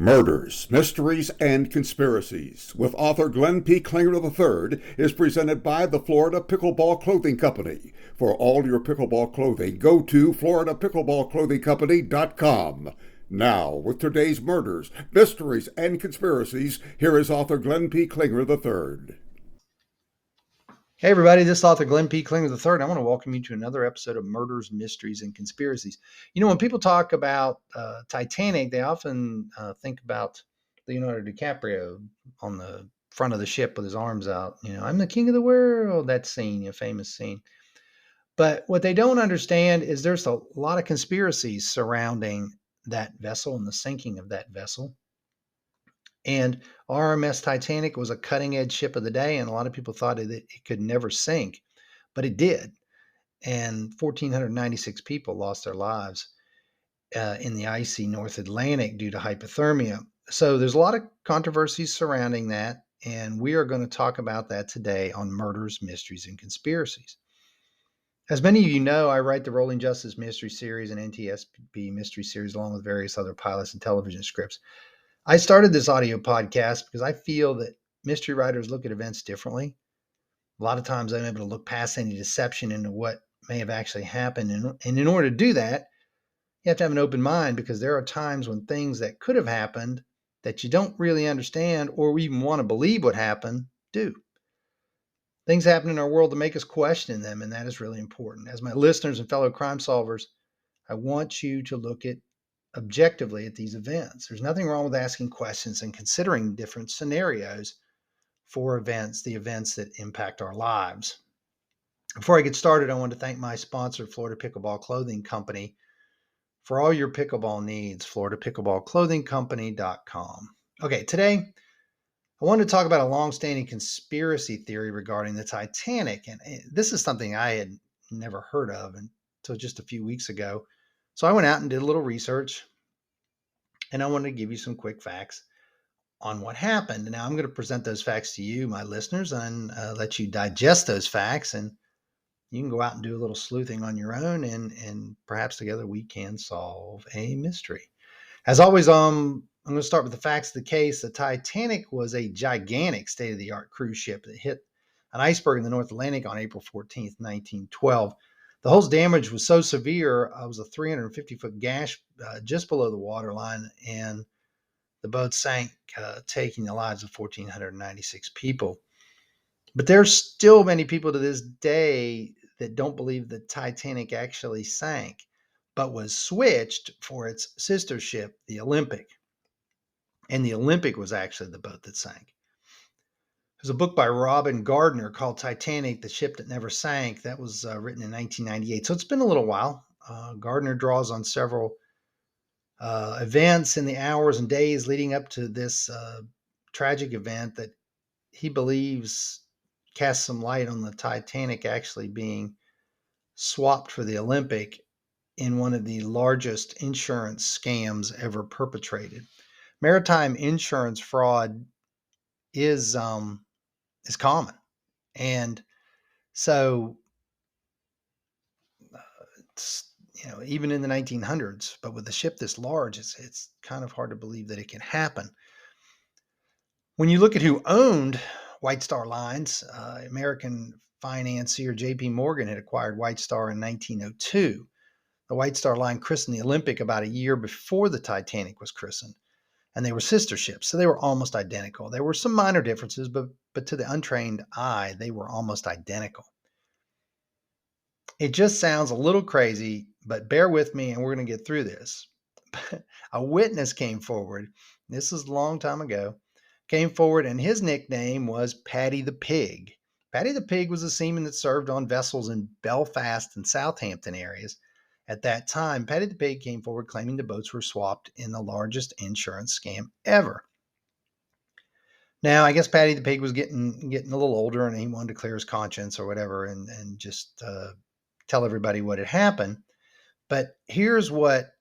Murders, Mysteries, and Conspiracies with author Glenn P. Klinger III is presented by the Florida Pickleball Clothing Company. For all your pickleball clothing, go to floridapickleballclothingcompany.com. Now, with today's murders, mysteries, and conspiracies, here is author Glenn P. Klinger III. Hey everybody, this is author Glenn P. Klinger III. I want to welcome you to another episode of Murders, Mysteries, and Conspiracies. You know, when people talk about Titanic, they often think about Leonardo DiCaprio on the front of the ship with his arms out. You know, I'm the king of the world, that scene, a famous scene. But what they don't understand is there's a lot of conspiracies surrounding that vessel and the sinking of that vessel. And RMS Titanic was a cutting edge ship of the day, and a lot of people thought that it could never sink, but it did. And 1,496 people lost their lives in the icy North Atlantic due to hypothermia. So there's a lot of controversies surrounding that, and we are going to talk about that today on Murders, Mysteries, and Conspiracies. As many of you know, I write the Rolling Justice Mystery Series and NTSB Mystery Series along with various other pilots and television scripts. I started this audio podcast because I feel that mystery writers look at events differently. A lot of times I'm able to look past any deception into what may have actually happened. And in order to do that, you have to have an open mind because there are times when things that could have happened that you don't really understand or even want to believe what happened do. Things happen in our world to make us question them, and that is really important. As my listeners and fellow crime solvers, I want you to look at objectively at these events. There's nothing wrong with asking questions and considering different scenarios for events, the events that impact our lives. Before I get started, I want to thank my sponsor, Florida Pickleball Clothing Company, for all your pickleball needs, floridapickleballclothingcompany.com. Okay, today I wanted to talk about a long-standing conspiracy theory regarding the Titanic, and this is something I had never heard of until just a few weeks ago. So I went out and did a little research, and I wanted to give you some quick facts on what happened. And now I'm going to present those facts to you, my listeners, and let you digest those facts, and you can go out and do a little sleuthing on your own, and perhaps together we can solve a mystery. As always, I'm going to start with the facts of the case. The Titanic was a gigantic state-of-the-art cruise ship that hit an iceberg in the North Atlantic on April 14th, 1912. The hull's damage was so severe, it was a 350-foot gash just below the waterline, and the boat sank, taking the lives of 1,496 people. But there's still many people to this day that don't believe the Titanic actually sank, but was switched for its sister ship, the Olympic. And the Olympic was actually the boat that sank. There's a book by Robin Gardner called Titanic, the Ship That Never Sank. That was written in 1998. So it's been a little while. Gardner draws on several events in the hours and days leading up to this tragic event that he believes casts some light on the Titanic actually being swapped for the Olympic in one of the largest insurance scams ever perpetrated. Maritime insurance fraud is common, and so it's, you know, even in the 1900s, but with a ship this large, it's kind of hard to believe that it can happen. When you look at who owned White Star Lines, American financier J.P. Morgan had acquired White Star in 1902. The White Star Line christened the Olympic about a year before the Titanic was christened, and they were sister ships, so they were almost identical. There were some minor differences, but to the untrained eye, they were almost identical. It just sounds a little crazy, but bear with me and we're going to get through this. A witness came forward, this is a long time ago, came forward, and his nickname was Paddy the Pig. Paddy the Pig was a seaman that served on vessels in Belfast and Southampton areas. At that time, Paddy the Pig came forward claiming the boats were swapped in the largest insurance scam ever. Now, I guess Paddy the Pig was getting a little older, and he wanted to clear his conscience or whatever and just tell everybody what had happened. But here's what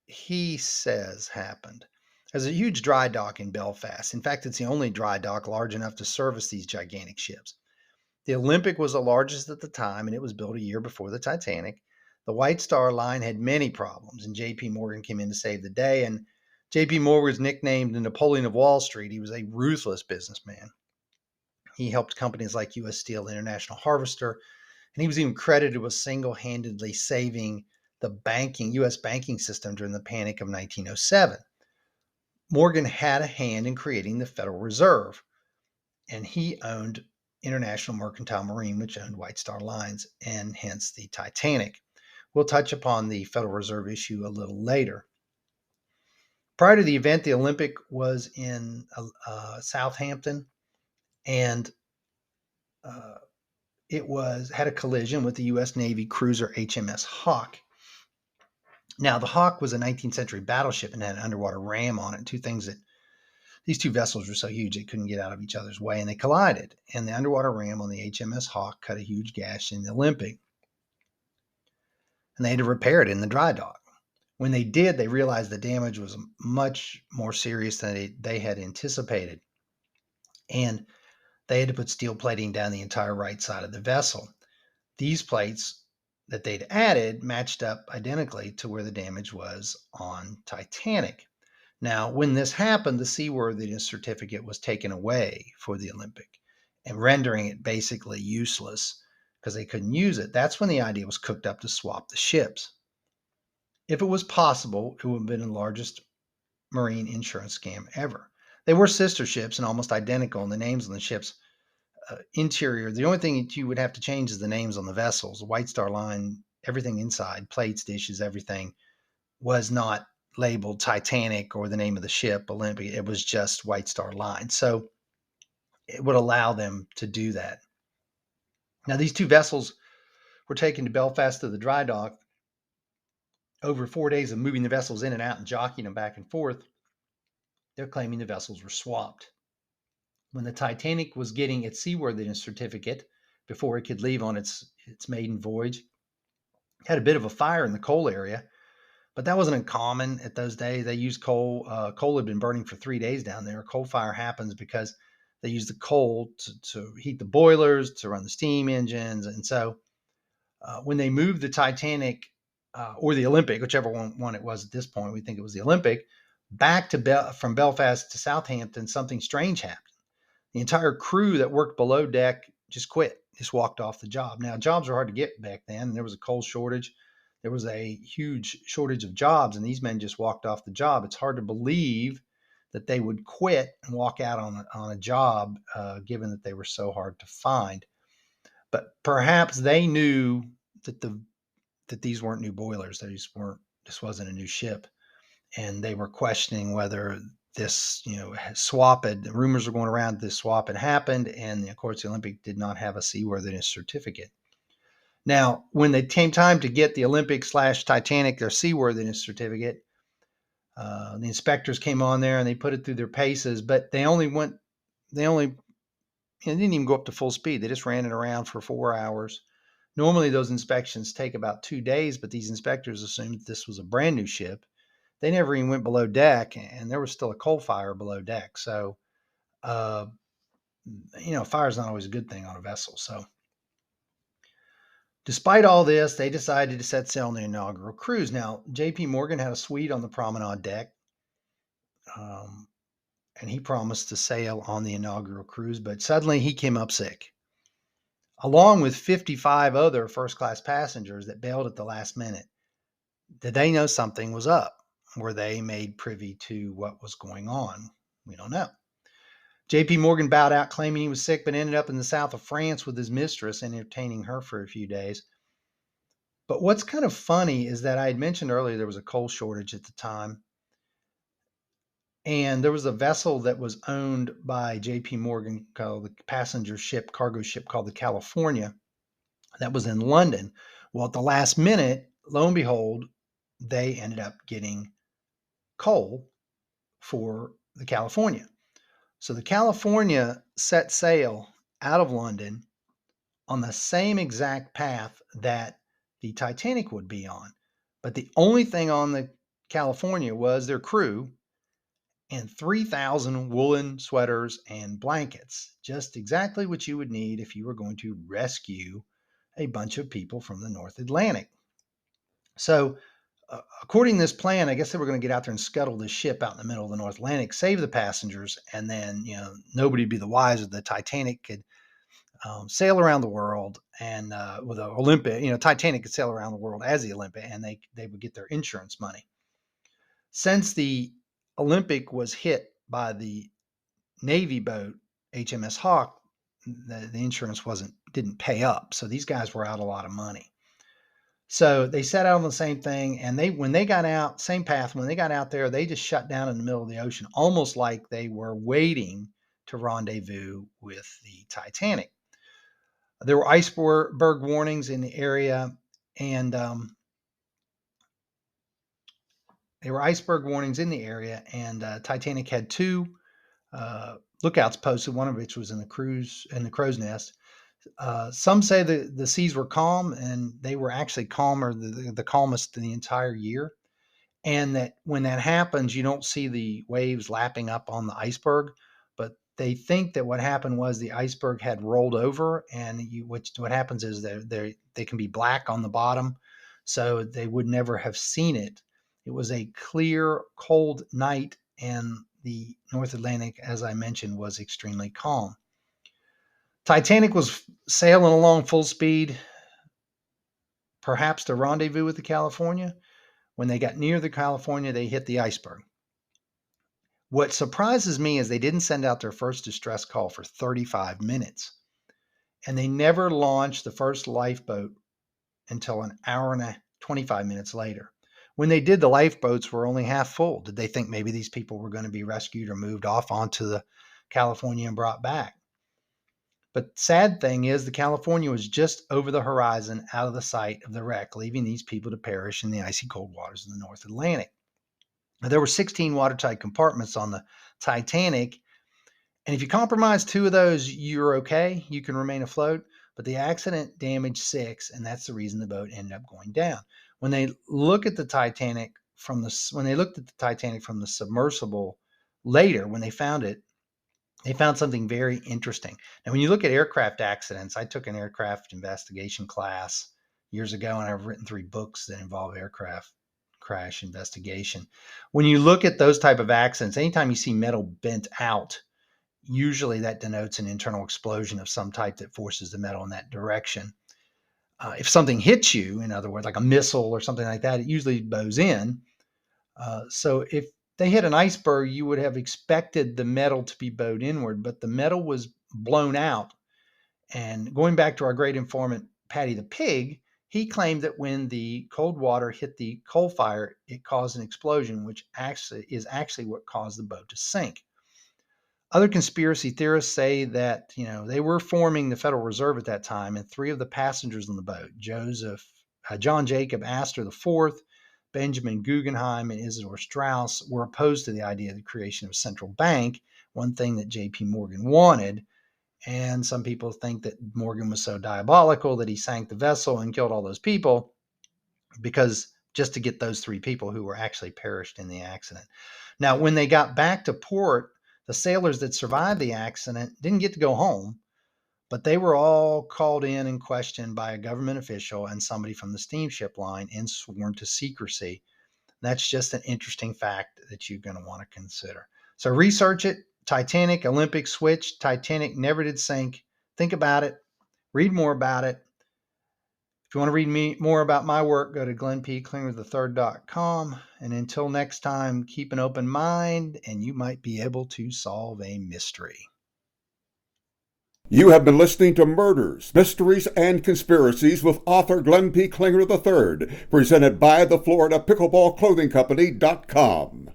he says happened. There's a huge dry dock in Belfast. In fact, it's the only dry dock large enough to service these gigantic ships. The Olympic was the largest at the time, and it was built a year before the Titanic. The White Star Line had many problems, and J.P. Morgan came in to save the day. And J.P. Morgan was nicknamed the Napoleon of Wall Street. He was a ruthless businessman. He helped companies like U.S. Steel, International Harvester, and he was even credited with single-handedly saving the U.S. banking system during the Panic of 1907. Morgan had a hand in creating the Federal Reserve, and he owned International Mercantile Marine, which owned White Star Lines, and hence the Titanic. We'll touch upon the Federal Reserve issue a little later. Prior to the event, the Olympic was in Southampton, and it had a collision with the U.S. Navy cruiser HMS Hawk. Now, the Hawk was a 19th century battleship and had an underwater ram on it. These two vessels were so huge they couldn't get out of each other's way, and they collided. And the underwater ram on the HMS Hawk cut a huge gash in the Olympic, and they had to repair it in the dry dock. When they did, they realized the damage was much more serious than they had anticipated, and they had to put steel plating down the entire right side of the vessel. These plates that they'd added matched up identically to where the damage was on Titanic. Now, when this happened, the seaworthiness certificate was taken away for the Olympic, and rendering it basically useless because they couldn't use it. That's when the idea was cooked up to swap the ships. If it was possible, it would have been the largest marine insurance scam ever. They were sister ships and almost identical, and the names on the ships' interior, the only thing that you would have to change is the names on the vessels. The White Star Line, everything inside, plates, dishes, everything, was not labeled Titanic or the name of the ship, Olympic. It was just White Star Line. So it would allow them to do that. Now, these two vessels were taken to Belfast to the dry dock. Over 4 days of moving the vessels in and out and jockeying them back and forth, they're claiming the vessels were swapped. When the Titanic was getting its seaworthiness certificate before it could leave on its maiden voyage, it had a bit of a fire in the coal area, but that wasn't uncommon at those days. They used coal. Coal had been burning for 3 days down there. A coal fire happens because they use the coal to heat the boilers, to run the steam engines. And so when they moved the Titanic or the Olympic, whichever one it was at this point, we think it was the Olympic, back from Belfast to Southampton, something strange happened. The entire crew that worked below deck just quit, just walked off the job. Now, jobs were hard to get back then, and there was a coal shortage. There was a huge shortage of jobs, and these men just walked off the job. It's hard to believe that they would quit and walk out on a job, given that they were so hard to find. But perhaps they knew that these weren't new boilers. This wasn't a new ship, and they were questioning whether this, rumors were going around this swap had happened, and of course the Olympic did not have a seaworthiness certificate. Now, when it came time to get the Olympic/Titanic their seaworthiness certificate, the inspectors came on there and they put it through their paces, but they didn't even go up to full speed. They just ran it around for 4 hours. Normally those inspections take about 2 days, but these inspectors assumed this was a brand new ship. They never even went below deck, and there was still a coal fire below deck. So, fire is not always a good thing on a vessel. So, despite all this, they decided to set sail on the inaugural cruise. Now, J.P. Morgan had a suite on the promenade deck, and he promised to sail on the inaugural cruise, but suddenly he came up sick, along with 55 other first-class passengers that bailed at the last minute. Did they know something was up? Were they made privy to what was going on? We don't know. J.P. Morgan bowed out, claiming he was sick, but ended up in the south of France with his mistress, entertaining her for a few days. But what's kind of funny is that I had mentioned earlier there was a coal shortage at the time, and there was a vessel that was owned by J.P. Morgan called the cargo ship called the California that was in London. Well, at the last minute, lo and behold, they ended up getting coal for the California. So the California set sail out of London on the same exact path that the Titanic would be on. But the only thing on the California was their crew and 3,000 woolen sweaters and blankets, just exactly what you would need if you were going to rescue a bunch of people from the North Atlantic. So According to this plan, I guess they were going to get out there and scuttle this ship out in the middle of the North Atlantic, save the passengers, and then nobody would be the wiser. The Titanic could sail around the world, and with the Olympic, Titanic could sail around the world as the Olympic, and they would get their insurance money. Since the Olympic was hit by the Navy boat HMS Hawk, the insurance didn't pay up, so these guys were out a lot of money. So they set out on the same thing, and when they got out, same path. When they got out there, they just shut down in the middle of the ocean, almost like they were waiting to rendezvous with the Titanic. There were iceberg warnings in the area, and Titanic had two lookouts posted, one of which was in the crow's nest. Some say the seas were calm, and they were actually calmer, the calmest in the entire year. And that when that happens, you don't see the waves lapping up on the iceberg. But they think that what happened was the iceberg had rolled over, and what happens is they can be black on the bottom, so they would never have seen it. It was a clear, cold night, and the North Atlantic, as I mentioned, was extremely calm. Titanic was sailing along full speed, perhaps to rendezvous with the California. When they got near the California, they hit the iceberg. What surprises me is they didn't send out their first distress call for 35 minutes. And they never launched the first lifeboat until an hour and 25 minutes later. When they did, the lifeboats were only half full. Did they think maybe these people were going to be rescued or moved off onto the California and brought back? But sad thing is the California was just over the horizon, out of the sight of the wreck, leaving these people to perish in the icy cold waters of the North Atlantic. Now, there were 16 watertight compartments on the Titanic, and if you compromise 2 of those, you're okay. You can remain afloat. But the accident damaged 6, and that's the reason the boat ended up going down. When they looked at the Titanic from the submersible later, when they found it, they found something very interesting. Now, when you look at aircraft accidents, I took an aircraft investigation class years ago, and I've written 3 books that involve aircraft crash investigation. When you look at those type of accidents, anytime you see metal bent out, usually that denotes an internal explosion of some type that forces the metal in that direction. If something hits you, in other words, like a missile or something like that, it usually bows in. So if they hit an iceberg, you would have expected the metal to be bowed inward, but the metal was blown out. And going back to our great informant, Patty the Pig, he claimed that when the cold water hit the coal fire, it caused an explosion, which is actually what caused the boat to sink. Other conspiracy theorists say that, they were forming the Federal Reserve at that time, and 3 of the passengers on the boat, John Jacob Astor IV, Benjamin Guggenheim, and Isidor Straus, were opposed to the idea of the creation of a central bank, one thing that J.P. Morgan wanted. And some people think that Morgan was so diabolical that he sank the vessel and killed all those people just to get those 3 people who were actually perished in the accident. Now, when they got back to port, the sailors that survived the accident didn't get to go home, but they were all called in and questioned by a government official and somebody from the steamship line and sworn to secrecy. That's just an interesting fact that you're going to want to consider. So research it. Titanic, Olympic switch. Titanic never did sink. Think about it. Read more about it. If you want to read more about my work, go to glennpklingler3rd.com. And until next time, keep an open mind, and you might be able to solve a mystery. You have been listening to Murders, Mysteries, and Conspiracies with author Glenn P. Klingler III, presented by the Florida Pickleball Clothing Company.com.